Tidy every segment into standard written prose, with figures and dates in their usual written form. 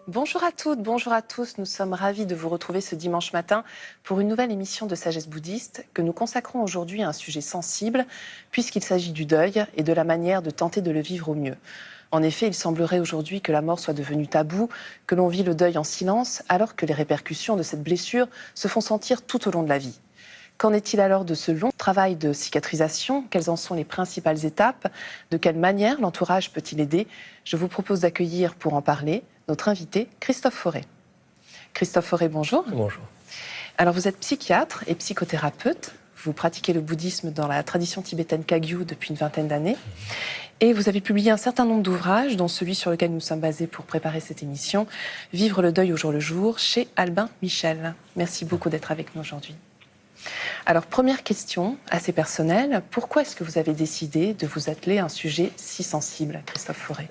Bonjour à toutes, bonjour à tous. Nous sommes ravis de vous retrouver ce dimanche matin pour une nouvelle émission de Sagesse bouddhiste que nous consacrons aujourd'hui à un sujet sensible puisqu'il s'agit du deuil et de la manière de tenter de le vivre au mieux. En effet, il semblerait aujourd'hui que la mort soit devenue tabou, que l'on vit le deuil en silence alors que les répercussions de cette blessure se font sentir tout au long de la vie. Qu'en est-il alors de ce long travail de cicatrisation? Quelles en sont les principales étapes? De quelle manière l'entourage peut-il aider? Je vous propose d'accueillir pour en parler notre invité, Christophe Forêt. Christophe Forêt, bonjour. Bonjour. Alors vous êtes psychiatre et psychothérapeute. Vous pratiquez le bouddhisme dans la tradition tibétaine Kagyu depuis une vingtaine d'années. Et vous avez publié un certain nombre d'ouvrages, dont celui sur lequel nous sommes basés pour préparer cette émission, Vivre le deuil au jour le jour, chez Albin Michel. Merci beaucoup d'être avec nous aujourd'hui. Alors, première question assez personnelle, pourquoi est-ce que vous avez décidé de vous atteler à un sujet si sensible, Christophe Forêt ?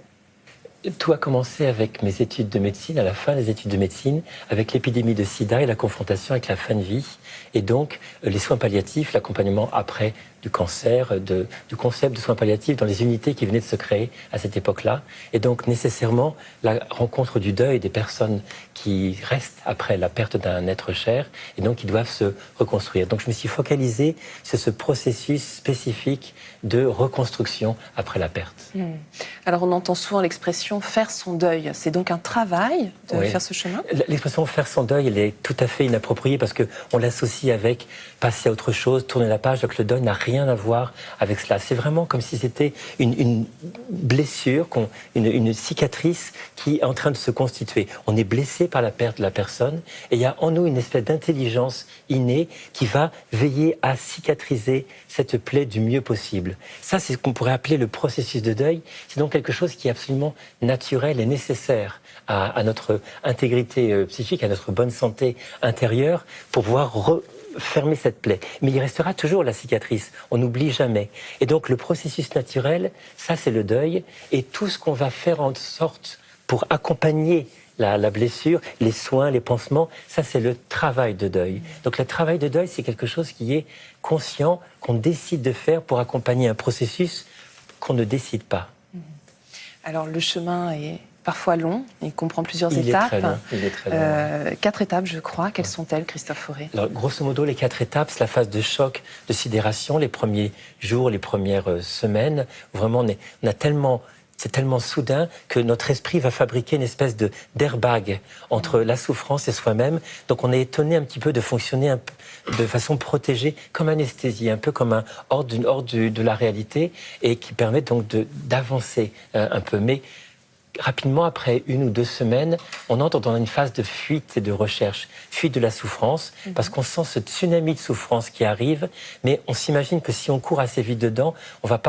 Tout a commencé avec mes études de médecine, à la fin des études de médecine, avec l'épidémie de sida et la confrontation avec la fin de vie. Et donc, les soins palliatifs, l'accompagnement après du cancer, du concept de soins palliatifs dans les unités qui venaient de se créer à cette époque-là. Et donc, nécessairement, la rencontre du deuil des personnes qui restent après la perte d'un être cher et donc qui doivent se reconstruire. Donc, je me suis focalisé sur ce processus spécifique de reconstruction après la perte. Alors, on entend souvent l'expression « faire son deuil ». C'est donc un travail de faire ce chemin ? L'expression « faire son deuil », elle est tout à fait inappropriée parce qu'on l'associe avec passer à autre chose, tourner la page, donc le deuil n'a rien à voir avec cela. C'est vraiment comme si c'était une blessure, une cicatrice qui est en train de se constituer. On est blessé par la perte de la personne et il y a en nous une espèce d'intelligence innée qui va veiller à cicatriser cette plaie du mieux possible. Ça, c'est ce qu'on pourrait appeler le processus de deuil. C'est donc quelque chose qui est absolument naturel et nécessaire à notre intégrité psychique, à notre bonne santé intérieure pour pouvoir fermer cette plaie. Mais il restera toujours la cicatrice, on n'oublie jamais. Et donc le processus naturel, ça c'est le deuil, et tout ce qu'on va faire en sorte pour accompagner la blessure, les soins, les pansements, ça c'est le travail de deuil. Donc le travail de deuil, c'est quelque chose qui est conscient, qu'on décide de faire pour accompagner un processus qu'on ne décide pas. Alors le chemin est parfois long, il comprend plusieurs étapes. Il est très long. 4 étapes, je crois. Quelles sont-elles, Christophe Forêt ? Alors, grosso modo, les 4 étapes, c'est la phase de choc, de sidération, les premiers jours, les premières semaines. Vraiment, c'est tellement soudain que notre esprit va fabriquer une espèce d'airbag entre la souffrance et soi-même. Donc, on est étonné un petit peu de fonctionner de façon protégée, comme anesthésie, un peu comme un hors de la réalité, et qui permet donc d'avancer un peu. Mais rapidement, après 1 ou 2 semaines, on entre dans une phase de fuite et de recherche. Fuite de la souffrance, parce qu'on sent ce tsunami de souffrance qui arrive, mais on s'imagine que si on court assez vite dedans, on va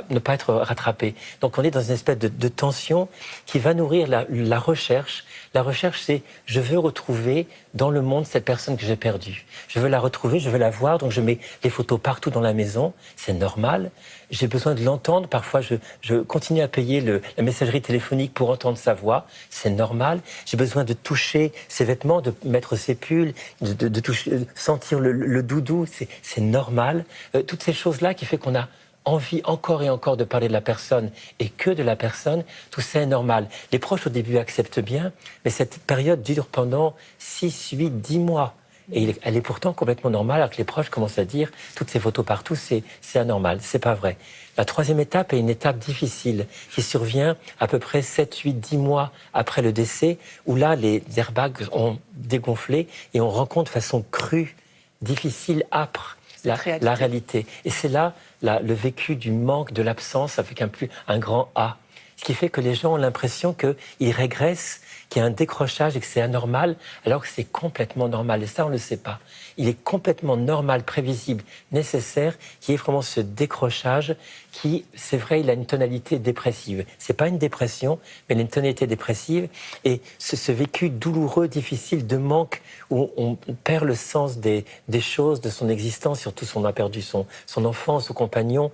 ne pas être rattrapé. Donc on est dans une espèce de tension qui va nourrir la recherche. La recherche, c'est « je veux retrouver dans le monde cette personne que j'ai perdue. Je veux la retrouver, je veux la voir, donc je mets les photos partout dans la maison. C'est normal. J'ai besoin de l'entendre. Parfois, je continue à payer la messagerie téléphonique pour entendre sa voix. C'est normal. J'ai besoin de toucher ses vêtements, de mettre ses pulls, de toucher, sentir le doudou. C'est normal. Toutes ces choses-là qui fait qu'on a envie encore et encore de parler de la personne et que de la personne, tout ça est normal. Les proches au début acceptent bien, mais cette période dure pendant 6, 8, 10 mois. Et elle est pourtant complètement normale, alors que les proches commencent à dire toutes ces photos partout, c'est anormal, c'est pas vrai. La 3e étape est une étape difficile qui survient à peu près 7, 8, 10 mois après le décès, où là, les airbags ont dégonflé et on rencontre de façon crue, difficile, âpre, la réalité. Et c'est là le vécu du manque, de l'absence, avec un grand A. Ce qui fait que les gens ont l'impression qu'ils régressent, qu'il y a un décrochage et que c'est anormal, alors que c'est complètement normal. Et ça, on ne le sait pas. Il est complètement normal, prévisible, nécessaire, qu'il y ait vraiment ce décrochage qui, c'est vrai, il a une tonalité dépressive. C'est pas une dépression, mais il a une tonalité dépressive. Et ce vécu douloureux, difficile, de manque, où on perd le sens des choses, de son existence, surtout si on a perdu son enfant, son compagnon,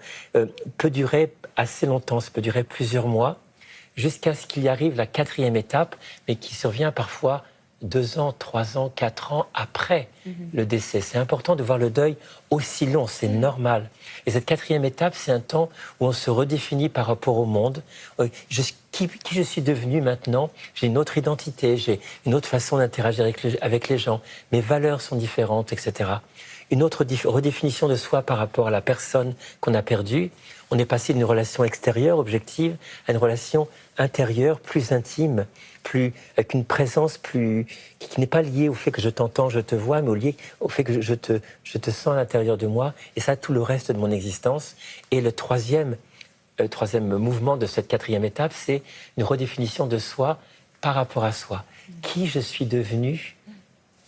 peut durer assez longtemps, ça peut durer plusieurs mois, jusqu'à ce qu'il y arrive la 4e étape, mais qui survient parfois 2 ans, 3 ans, 4 ans après le décès. C'est important de voir le deuil aussi long, c'est normal. Et cette 4e étape, c'est un temps où on se redéfinit par rapport au monde. Qui je suis devenu maintenant? J'ai une autre identité, j'ai une autre façon d'interagir avec les gens. Mes valeurs sont différentes, etc. Une autre redéfinition de soi par rapport à la personne qu'on a perdue. On est passé d'une relation extérieure, objective, à une relation intérieure, plus intime, avec une présence qui n'est pas liée au fait que je t'entends, je te vois, mais liée au fait que je te sens à l'intérieur de moi, et ça, tout le reste de mon existence. Et le troisième mouvement de cette 4e étape, c'est une redéfinition de soi par rapport à soi. Qui je suis devenu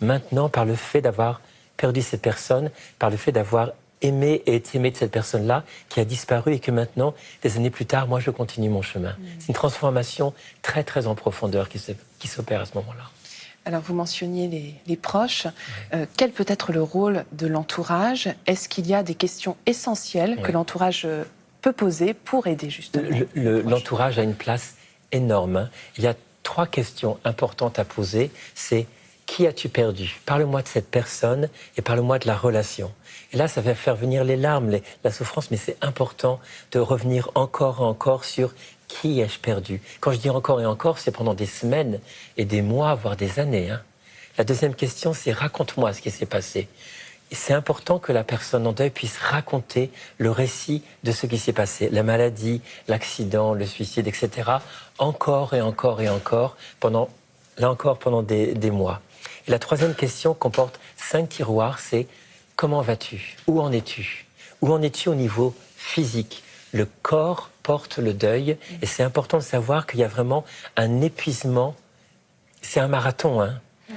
maintenant par le fait d'avoir perdu cette personne, par le fait d'avoir aimé et été aimé de cette personne-là qui a disparu et que maintenant, des années plus tard, moi, je continue mon chemin. C'est une transformation très, très en profondeur qui s'opère à ce moment-là. Alors, vous mentionniez les proches. Quel peut être le rôle de l'entourage? Est-ce qu'il y a des questions essentielles que l'entourage peut poser pour aider, justement? L'entourage a une place énorme. Il y a 3 questions importantes à poser. C'est: qui as-tu perdu? Parle-moi de cette personne et parle-moi de la relation. Et là, ça va faire venir les larmes, la souffrance, mais c'est important de revenir encore et encore sur qui ai-je perdu. Quand je dis encore et encore, c'est pendant des semaines et des mois, voire des années. La deuxième question, c'est: raconte-moi ce qui s'est passé. Et c'est important que la personne en deuil puisse raconter le récit de ce qui s'est passé. La maladie, l'accident, le suicide, etc. Encore et encore et encore, pendant des mois. Et la 3e question comporte 5 tiroirs, c'est: comment vas-tu? Où en es-tu? Où en es-tu au niveau physique? Le corps porte le deuil, et c'est important de savoir qu'il y a vraiment un épuisement. C'est un marathon,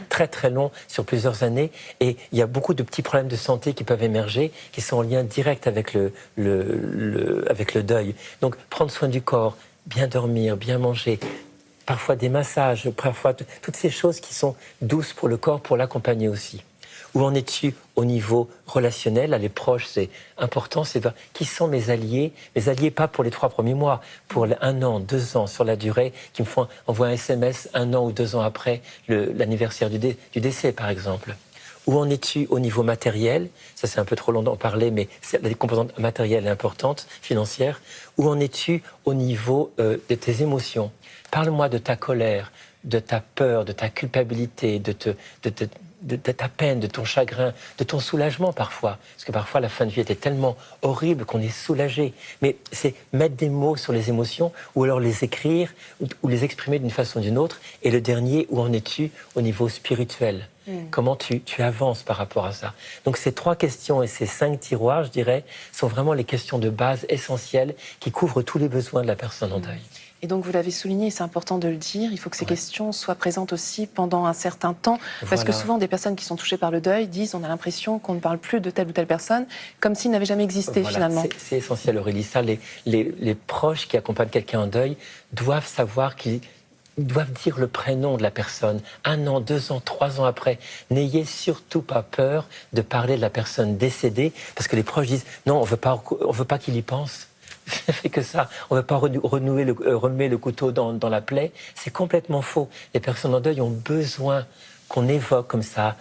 très très long sur plusieurs années, et il y a beaucoup de petits problèmes de santé qui peuvent émerger, qui sont en lien direct avec avec le deuil. Donc prendre soin du corps, bien dormir, bien manger, parfois des massages, parfois toutes ces choses qui sont douces pour le corps, pour l'accompagner aussi. Où en es-tu au niveau relationnel? Là, les proches, c'est important. C'est qui sont mes alliés? Mes alliés, pas pour les 3 premiers mois, pour 1 an, 2 ans, sur la durée, qui me font envoyer un SMS 1 an ou 2 ans après l'anniversaire du décès, par exemple. Où en es-tu au niveau matériel? Ça, c'est un peu trop long d'en parler, mais la composante matérielle est importante, financière. Où en es-tu au niveau de tes émotions? Parle-moi de ta colère, de ta peur, de ta culpabilité, de ta peine, de ton chagrin, de ton soulagement parfois. Parce que parfois, la fin de vie était tellement horrible qu'on est soulagé. Mais c'est mettre des mots sur les émotions, ou alors les écrire, ou les exprimer d'une façon ou d'une autre. Et le dernier, où en es-tu au niveau spirituel? Comment tu avances par rapport à ça? Donc ces 3 questions et ces 5 tiroirs, je dirais, sont vraiment les questions de base essentielles qui couvrent tous les besoins de la personne en deuil. Et donc, vous l'avez souligné, c'est important de le dire, il faut que ces questions soient présentes aussi pendant un certain temps, parce que souvent, des personnes qui sont touchées par le deuil disent on a l'impression qu'on ne parle plus de telle ou telle personne, comme s'il n'avait jamais existé, finalement. C'est essentiel, Aurélie. Ça, les proches qui accompagnent quelqu'un en deuil doivent savoir qu'ils doivent dire le prénom de la personne. 1 an, 2 ans, 3 ans après. N'ayez surtout pas peur de parler de la personne décédée, parce que les proches disent non, on veut pas qu'il y pense. Ça fait que ça. On ne veut pas remuer le couteau dans la plaie. C'est complètement faux. Les personnes en deuil ont besoin qu'on évoque comme ça,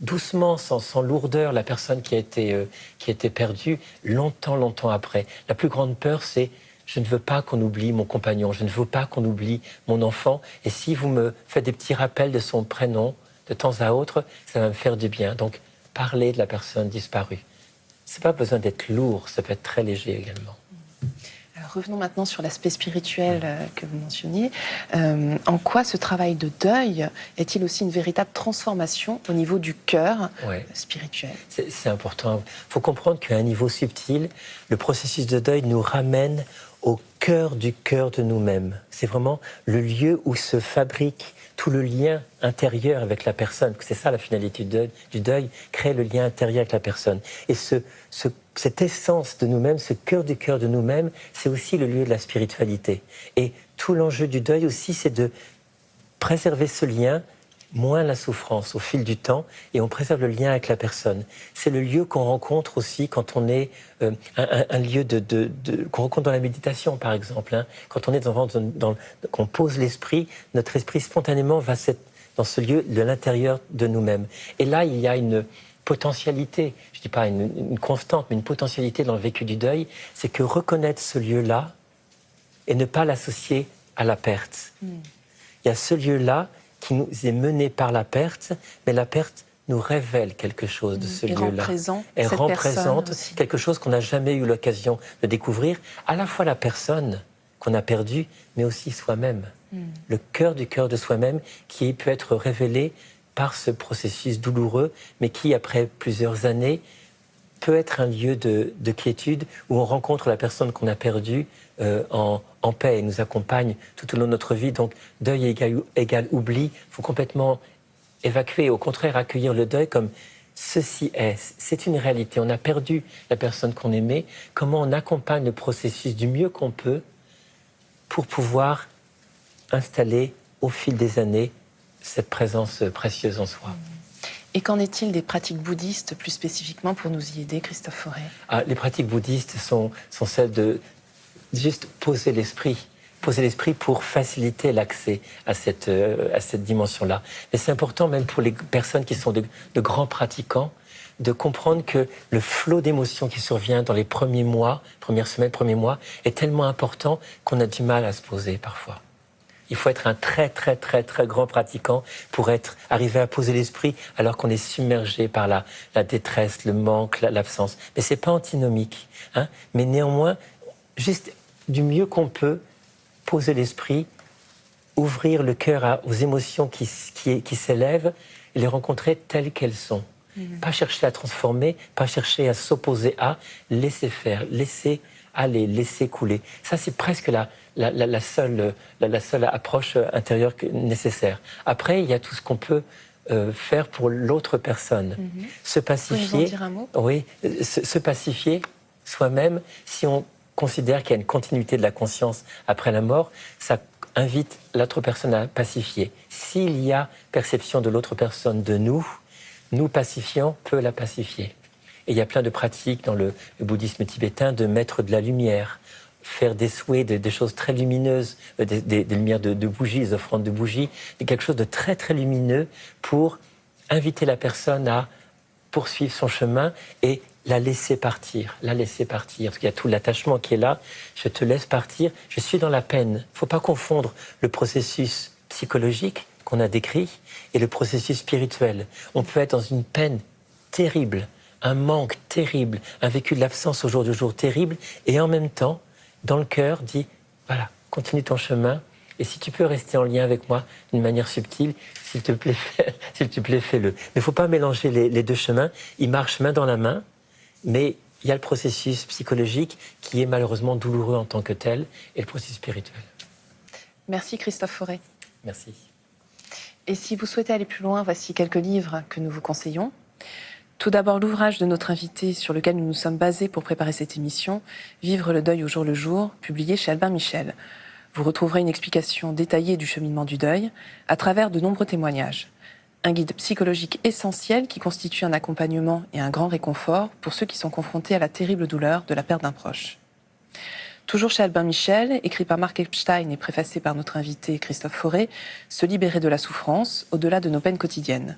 doucement, sans lourdeur, la personne qui a été perdue longtemps après. La plus grande peur, c'est: je ne veux pas qu'on oublie mon compagnon, je ne veux pas qu'on oublie mon enfant. Et si vous me faites des petits rappels de son prénom de temps à autre, ça va me faire du bien. Donc, parlez de la personne disparue. Ce n'est pas besoin d'être lourd, ça peut être très léger également. Alors, revenons maintenant sur l'aspect spirituel que vous mentionniez. En quoi ce travail de deuil est-il aussi une véritable transformation au niveau du cœur spirituel? C'est important. Il faut comprendre qu'à un niveau subtil, le processus de deuil nous ramène au cœur de nous-mêmes. C'est vraiment le lieu où se fabrique tout le lien intérieur avec la personne. C'est ça la finalité du deuil, créer le lien intérieur avec la personne. Et cette essence de nous-mêmes, ce cœur de nous-mêmes, c'est aussi le lieu de la spiritualité. Et tout l'enjeu du deuil aussi, c'est de préserver ce lien, moins la souffrance au fil du temps, et on préserve le lien avec la personne. C'est le lieu qu'on rencontre aussi quand on est un lieu qu'on rencontre dans la méditation, par exemple. Quand on est qu'on pose l'esprit, notre esprit spontanément va dans ce lieu de l'intérieur de nous-mêmes. Et là, il y a une potentialité, je ne dis pas une constante, mais une potentialité dans le vécu du deuil, c'est que reconnaître ce lieu-là et ne pas l'associer à la perte. Il y a ce lieu-là qui nous est mené par la perte, mais la perte nous révèle quelque chose de ce lieu-là. Elle rend présente quelque chose qu'on n'a jamais eu l'occasion de découvrir, à la fois la personne qu'on a perdue, mais aussi soi-même. Le cœur du cœur de soi-même qui peut être révélé par ce processus douloureux, mais qui, après plusieurs années, peut être un lieu de quiétude où on rencontre la personne qu'on a perdue en paix et nous accompagne tout au long de notre vie. Donc, deuil égale oubli, il faut complètement évacuer, au contraire, accueillir le deuil comme ceci est. C'est une réalité. On a perdu la personne qu'on aimait. Comment on accompagne le processus du mieux qu'on peut pour pouvoir installer au fil des années cette présence précieuse en soi. Et qu'en est-il des pratiques bouddhistes, plus spécifiquement, pour nous y aider, Christophe Fauré ? Les pratiques bouddhistes sont celles de juste poser l'esprit pour faciliter l'accès à cette dimension-là. Mais c'est important, même pour les personnes qui sont de grands pratiquants, de comprendre que le flot d'émotions qui survient dans les premiers mois, premières semaines, premiers mois, est tellement important qu'on a du mal à se poser parfois. Il faut être un très, très, très, très grand pratiquant pour arriver à poser l'esprit alors qu'on est submergé par la détresse, le manque, l'absence. Mais ce n'est pas antinomique. Mais néanmoins, juste du mieux qu'on peut, poser l'esprit, ouvrir le cœur aux émotions qui s'élèvent et les rencontrer telles qu'elles sont. Pas chercher à transformer, pas chercher à s'opposer à, laisser faire, laisser aller, laisser couler. Ça, c'est presque la seule approche intérieure nécessaire. Après, il y a tout ce qu'on peut faire pour l'autre personne. Se pacifier. Vous nous en dire un mot ? Oui, se pacifier soi-même. Si on considère qu'il y a une continuité de la conscience après la mort, ça invite l'autre personne à pacifier. S'il y a perception de l'autre personne de nous pacifiant peut la pacifier. Et il y a plein de pratiques dans le bouddhisme tibétain de mettre de la lumière, faire des souhaits, des choses très lumineuses, des lumières de bougies, des offrandes de bougies, quelque chose de très très lumineux pour inviter la personne à poursuivre son chemin et la laisser partir. Parce qu'il y a tout l'attachement qui est là. Je te laisse partir, je suis dans la peine. Il ne faut pas confondre le processus psychologique qu'on a décrit et le processus spirituel. On peut être dans une peine terrible, un manque terrible, un vécu de l'absence au jour le jour terrible, et en même temps, dans le cœur, dit, voilà, continue ton chemin, et si tu peux rester en lien avec moi d'une manière subtile, s'il te plaît, fais-le. Mais il ne faut pas mélanger les deux chemins, ils marchent main dans la main, mais il y a le processus psychologique qui est malheureusement douloureux en tant que tel, et le processus spirituel. Merci Christophe Fauré. Merci. Et si vous souhaitez aller plus loin, voici quelques livres que nous vous conseillons. Tout d'abord, l'ouvrage de notre invité sur lequel nous nous sommes basés pour préparer cette émission, Vivre le deuil au jour le jour, publié chez Albin Michel. Vous retrouverez une explication détaillée du cheminement du deuil à travers de nombreux témoignages. Un guide psychologique essentiel qui constitue un accompagnement et un grand réconfort pour ceux qui sont confrontés à la terrible douleur de la perte d'un proche. Toujours chez Albin Michel, écrit par Marc Epstein et préfacé par notre invité Christophe Fauré, Se libérer de la souffrance, au-delà de nos peines quotidiennes.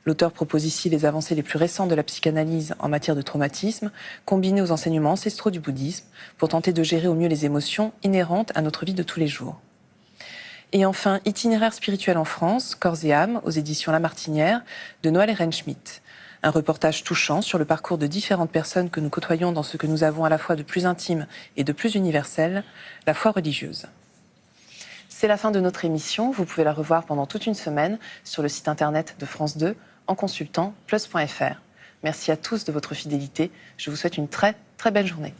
L'auteur propose ici les avancées les plus récentes de la psychanalyse en matière de traumatisme, combinées aux enseignements ancestraux du bouddhisme, pour tenter de gérer au mieux les émotions inhérentes à notre vie de tous les jours. Et enfin, Itinéraire spirituel en France, Corps et âme, aux éditions La Martinière, de Noël Ehrenschmidt. Un reportage touchant sur le parcours de différentes personnes que nous côtoyons dans ce que nous avons à la fois de plus intime et de plus universel, la foi religieuse. C'est la fin de notre émission. Vous pouvez la revoir pendant toute une semaine sur le site internet de France 2 en consultant plus.fr. Merci à tous de votre fidélité. Je vous souhaite une très, très belle journée.